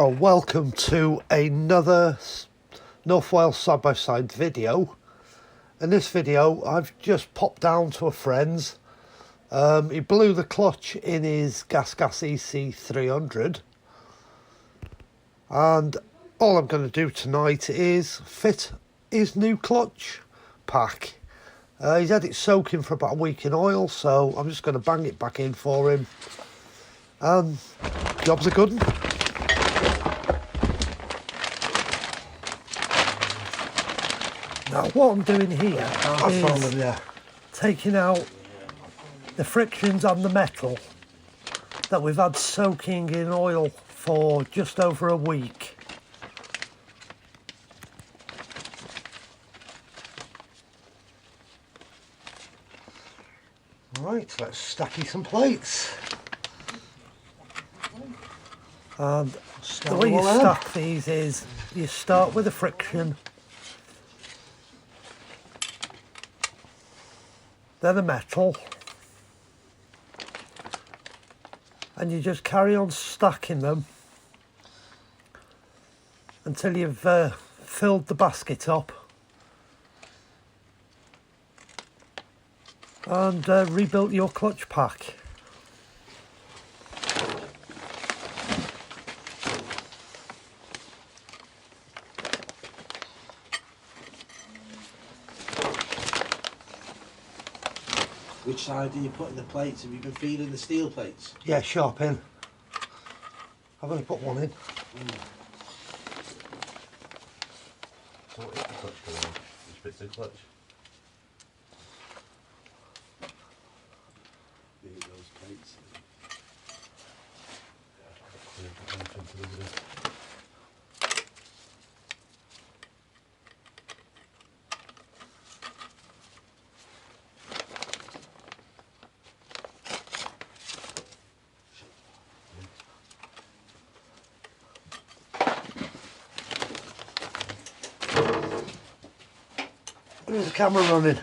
Well, welcome to another North Wales side-by-side video. In this video, I've just popped down to a friend's. He blew the clutch in his GasGas ec300. And all I'm going to do tonight is fit his new clutch pack. He's had it soaking for about a week in oil, so I'm just going to bang it back in for him. And job's a good one. Now what I'm doing here is taking out the frictions on the metal that we've had soaking in oil for just over a week. Right, let's stack you some plates. And the way you stack these is you start with the friction, then the metal, and you just carry on stacking them until you've filled the basket up and rebuilt your clutch pack. Which side do you put in the plates? Have you been feeding the steel plates? Yeah, sharp in. I've only put one in. So what is the clutch going on? Which bit's the clutch? Those plates. There's the camera running.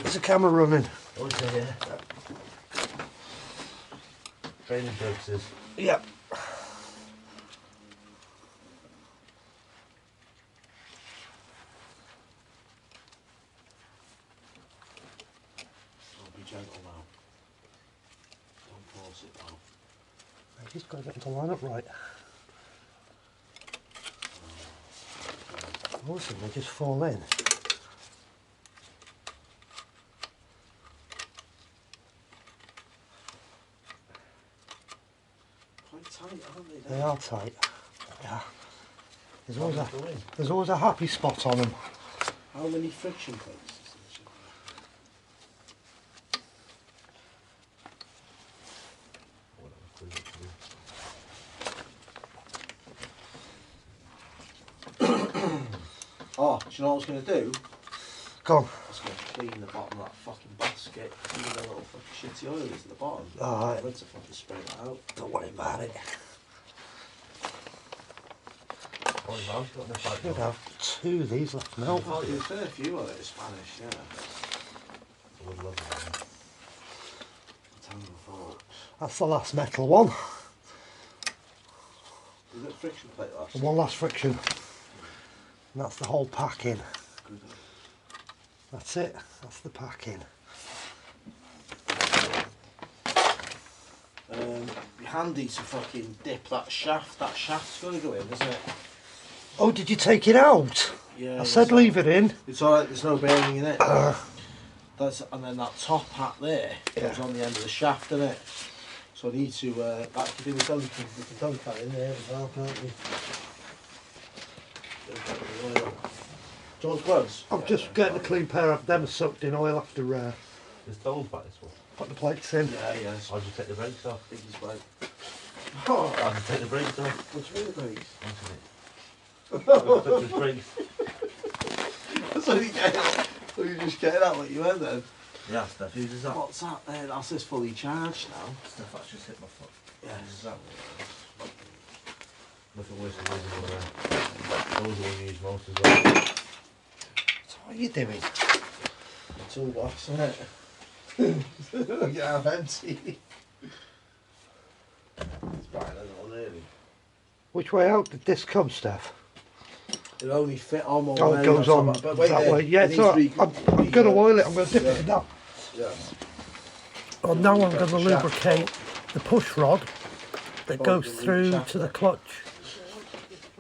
There's the camera running. Oh, it's here. Training purposes. Yep. Be gentle now. Don't force it now. I just got to get them to line up right. Awesome, they just fall in. Quite tight, aren't they? They are tight. Yeah. There's always a happy spot on them. How many friction plates? Oh, do you know what I was going to do? Go on. I was going to clean the bottom of that fucking basket. See the little fucking shitty oil is at the bottom. Alright. I went to fucking spray that out. Don't worry about it. Should have two of these left now. Oh, there's a fair few of it in Spanish, yeah. I would love that. That's the last metal one. Is it friction plate last? The one last friction. And that's the whole pack in. Good. That's it. That's the pack in. Be handy to fucking dip that shaft. That shaft's got to go in, isn't it? Oh, did you take it out? Yeah. I said leave it in. It's alright, there's no bearing in it. That's, and then that top hat there goes on the end of the shaft, isn't it? So I need to, that could be the dunk can in there as well, can't we? John's gloves? I'm just getting a clean pair of them soaked in oil after There's dolls back this one. put the plates in. Yeah. I'll just take the brakes off. Biggie's bike. I'll just take the brakes off. What's with the brakes? Onto the brakes. So you just getting out what you went then? Yeah, Steph, uses that. What's that there? That's just fully charged now. Steph, that's just hit my foot. Yes. Uses that. Nothing worse than using one of them. Those are the one you use most as well. So what are you doing? Toolbox, isn't it? Yeah, I'm empty. Which way out did this come, Steph? It only fit on one Oh, it goes on but wait that there, way. Yeah, it it's needs all right. I'm going to oil it. I'm going to dip it in that. Yeah. Well, now I'm going to lubricate the push rod that goes through to the clutch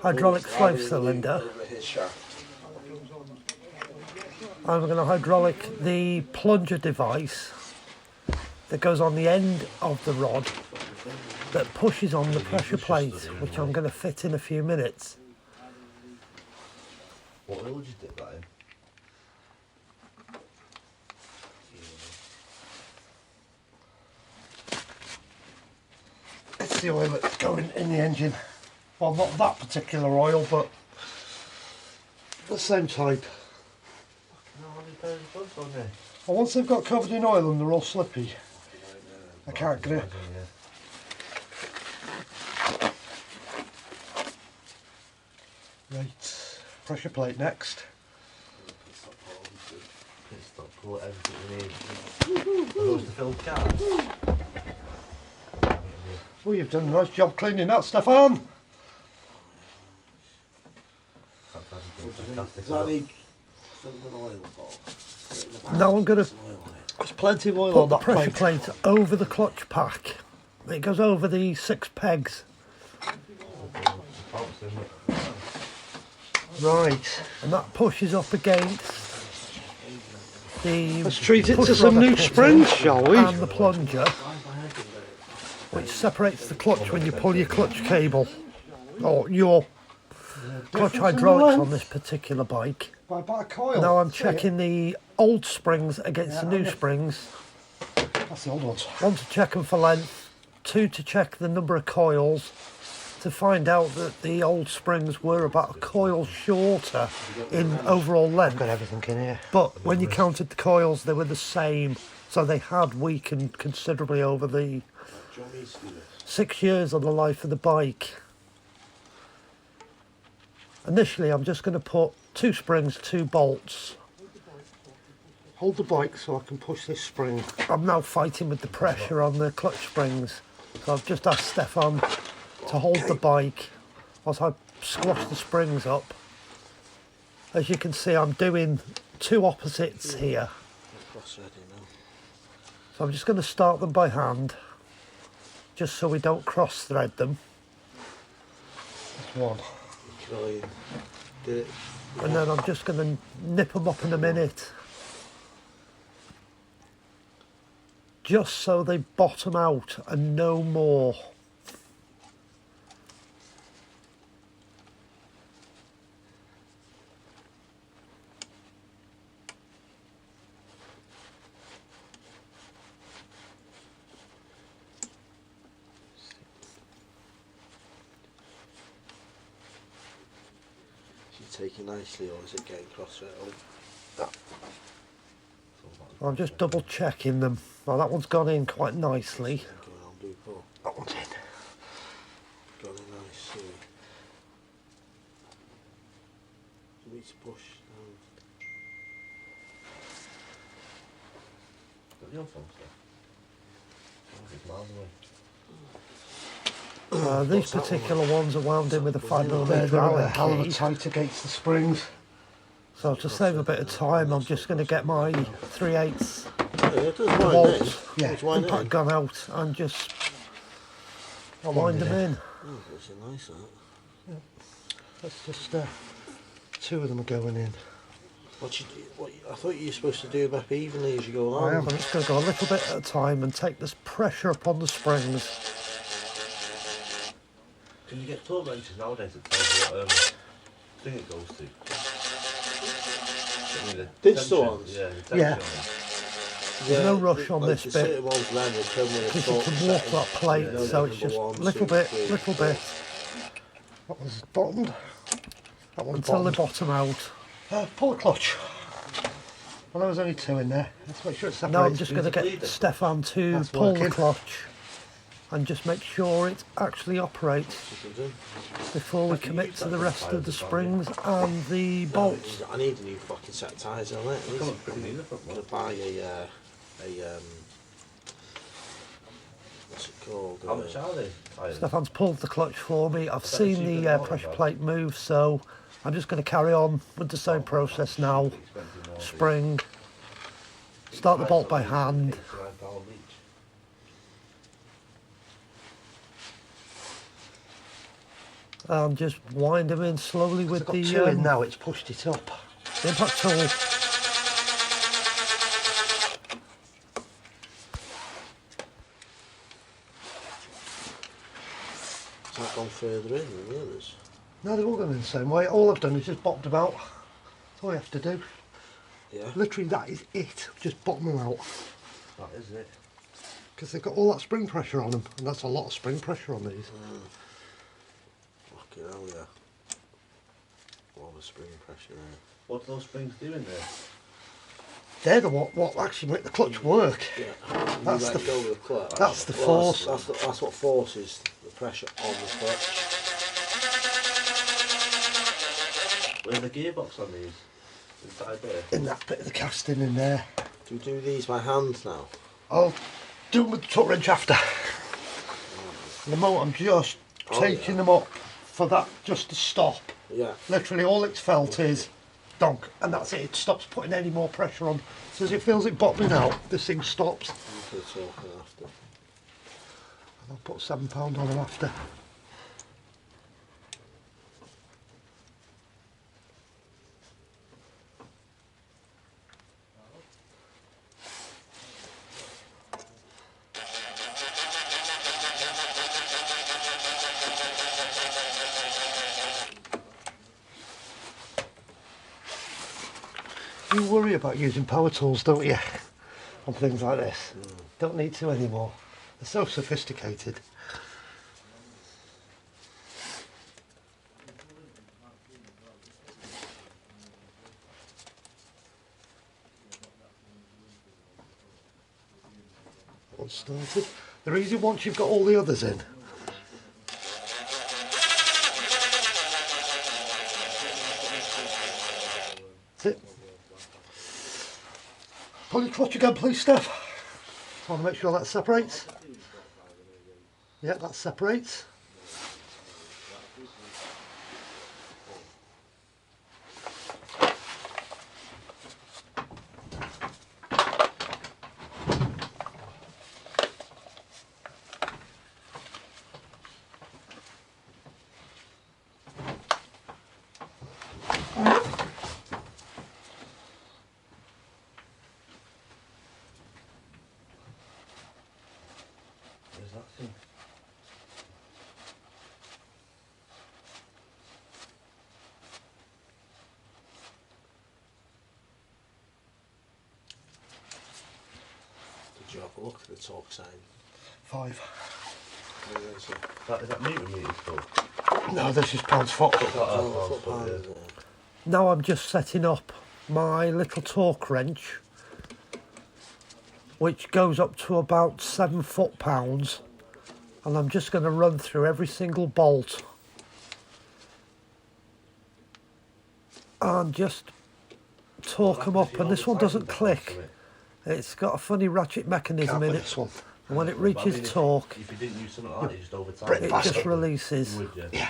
hydraulic flow cylinder. I'm going to hydraulic the plunger device that goes on the end of the rod that pushes on the pressure plate, which I'm going to fit in a few minutes. What oil did you dip that in? It's the oil that's going in the engine. Well, not that particular oil, but the same type. Well, once they've got covered in oil and they're all slippy, I can't grip. Right, pressure plate next. Stop, pull everything we need. Those to fill cars. Well, you've done a nice job cleaning that, Stefan. Does that need filled with oil, Paul? Now I'm going to There's plenty of oil put on the that pressure plate. plate over the clutch pack. It goes over the 6 pegs. Right. And that pushes up against the Let's treat it push to some rod I new put springs, in, shall we? and the plunger, which separates the clutch when you pull your clutch cable, or your clutch hydraulics on this particular bike. By about a coil. Now I'm See checking the old springs against the new yeah. springs. That's the old ones. 1 to check them for length, 2 to check the number of coils, to find out that the old springs were about a coil shorter in overall length. Got everything in here. But when you counted the coils, they were the same, so they had weakened considerably over the 6 years of the life of the bike. Initially, I'm just going to put 2 springs, 2 bolts. Hold the bike so I can push this spring. I'm now fighting with the pressure on the clutch springs, so I've just asked Stefan to hold the bike whilst I squash the springs up. As you can see, I'm doing 2 opposites here. So I'm just going to start them by hand, just so we don't cross thread them. That's one. And then I'm just going to nip them up in a minute, just so they bottom out and no more. Taking nicely, or is it getting cross right? I'm just double checking them. Well, that one's gone in quite nicely. That one's in. Gone in nice. You need to push down. Got the old phone stuff. It's miles away. These particular ones are wound in with a 5mm They're a Allen hell of a key. tight against the springs. So to save a bit of time, I'm just going to get my 3/8 It does bolts, Yeah, impact gun out, and just wind them in. Oh, that's a nice that. That's just 2 of them are going in. I thought you were supposed to do them up evenly as you go along. I am. I'm just going to go a little bit at a time and take this pressure upon the springs. Can you get torque wrenches nowadays that tells you what thing it goes to? I mean, the Digital tension, ones? Yeah, the tension Yeah. on it. There's no rush on this bit, Certain ones around the tell me the because you torque can walk setting. that plate, Yeah, so it's just number 1, little 2, bit, 3, little bit, That one's bottomed. That one's until they bottomed. bottom out. Pull the clutch. Well, there was only 2 in there. Let's make sure it's separated. Now I'm just going to Is it get bleeding? Stefan to That's pull working. the clutch and just make sure it actually operates before we commit to the rest of the springs and the bolts. I need a new fucking set of tyres on it. I'm going to buy a what's it called? How much are they? Stefan's pulled the clutch for me. I've seen the pressure plate move, so I'm just going to carry on with the same process now. Spring, start the bolt by hand. And just wind them in slowly with the... two in now, it's pushed it up. Impact tool. Has that gone further in than the others? No, they're all going in the same way. All I've done is just bobbed them out. That's all you have to do. Yeah. Literally, that is it. Just bottom them out. That is it. Because they've got all that spring pressure on them, and that's a lot of spring pressure on these. Fucking hell, yeah. A lot of spring pressure there. What do those springs do in there? They're the what actually make the clutch work. Yeah. That's You the let go of the clutch. that's the force. That's what forces the pressure on the clutch. Where's the gearbox on these? Inside there? In that bit of the casting in there. Do we do these by hand now? I'll do them with the torque wrench after. At the moment I'm just taking them up for that just to stop. Yeah. Literally all it's felt is donk, and that's it. It stops putting any more pressure on. So as it feels it bottoming out, this thing stops. Okay, talking after. And I'll put £7 on them after. You worry about using power tools, don't you? On things like this. Don't need to anymore. They're so sophisticated. All started. They're easy once you've got all the others in. That's it. Pull your clutch again, please, Steph. I want to make sure that separates. Yeah, that separates. Where's that thing? Did you have a look at the torque sign? 5. Is that meter full? No, this is pounds foot. Now I'm just setting up my little torque wrench, which goes up to about 7 foot-pounds, and I'm just going to run through every single bolt and just torque them up. And this one doesn't click. It's got a funny ratchet mechanism in it, This one. and when it reaches torque, If you didn't use something like that, you just over time it just releases. Would you? Yeah.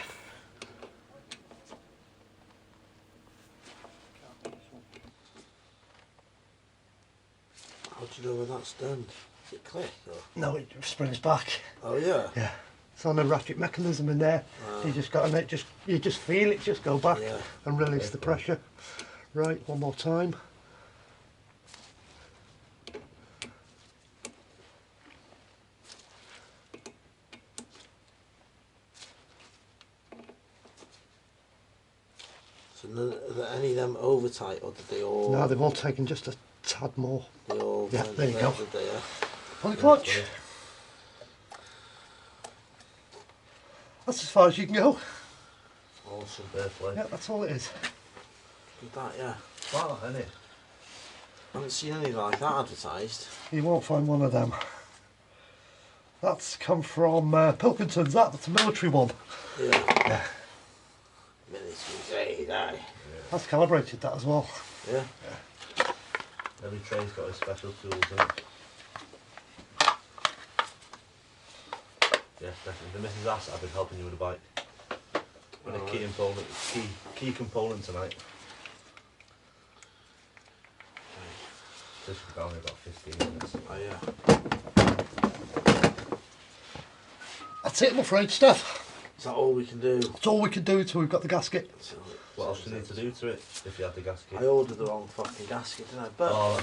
How do you know when that's done? Does it click? Or? No, it springs back. Oh yeah? Yeah. It's on a ratchet mechanism in there. You just got to you just feel it just go back and release the pressure. Right, one more time. So are there any of them over tight, or did they all? No, they've all taken just a tad more. They all Yeah, there you go. did they, yeah? Pull the clutch. That's as far as you can go. Awesome, fair play. Yeah, that's all it is. Good that, yeah. Wow, isn't it? I haven't seen any like that advertised. You won't find one of them. That's come from Pilkington's. That's a military one. Yeah. Yeah. Military grade, aye. That's calibrated that as well. Yeah. Every train's got his special tools in it. Yeah, definitely. The missus asked, I've been helping you with the bike. And a key component tonight. This should be down in about 15 minutes. Oh yeah. That's it, I'm afraid, Steph. Is that all we can do? That's all we can do until we've got the gasket. What else do you need to do to it if you had the gasket? I ordered the wrong fucking gasket, didn't I? But Oh,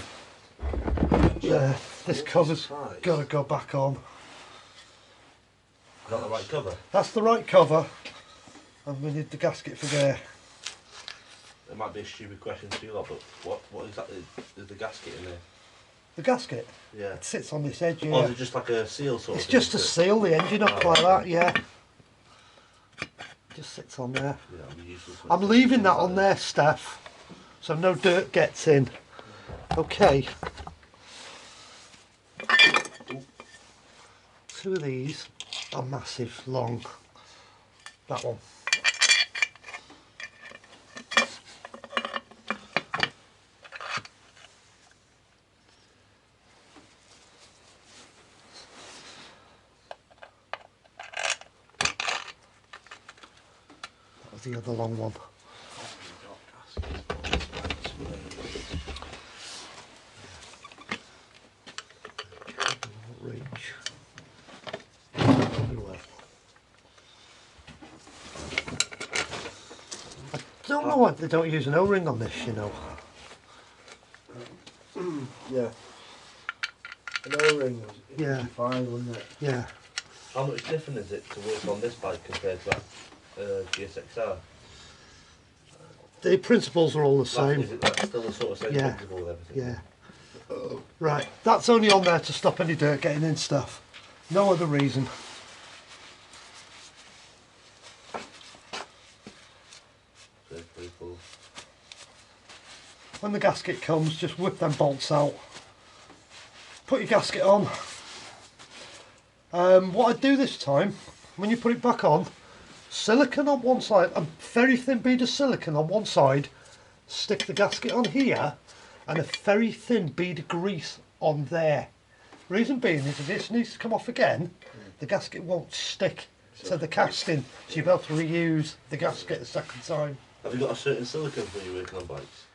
Yeah, this Won't be cover's surprised. got to go back on. got the right cover? That's the right cover, and we need the gasket for there. It might be a stupid question to you lot, but what exactly is the gasket in there? The gasket, Yeah. it sits on this edge here. Or is it just like a seal sort It's of thing? just to seal the engine up like that, yeah. Just sits on there. Yeah, that'd be useful to I'm know. leaving that on there, Steph, so no dirt gets in. Okay. Two of these are massive, long. That one. That was the other long one. Reach. Anyway. I don't know why they don't use an O-ring on this, you know. yeah. An O-ring was Yeah. fine, wouldn't it? Yeah. How much different is it to work on this bike compared to that GSXR? The principles are all the same. Is it like still the sort of same Yeah. principle with everything? Yeah. Right, that's only on there to stop any dirt getting in stuff. No other reason. Very, very cool. When the gasket comes, just whip them bolts out. Put your gasket on. What I do this time, when you put it back on, silicone on one side, a very thin bead of silicone on one side, stick the gasket on here, and a very thin bead of grease on there. Reason being is if this needs to come off again, the gasket won't stick to the casting, so you'll be able to reuse the gasket a second time. Have you got a certain silicone when you're working on bikes?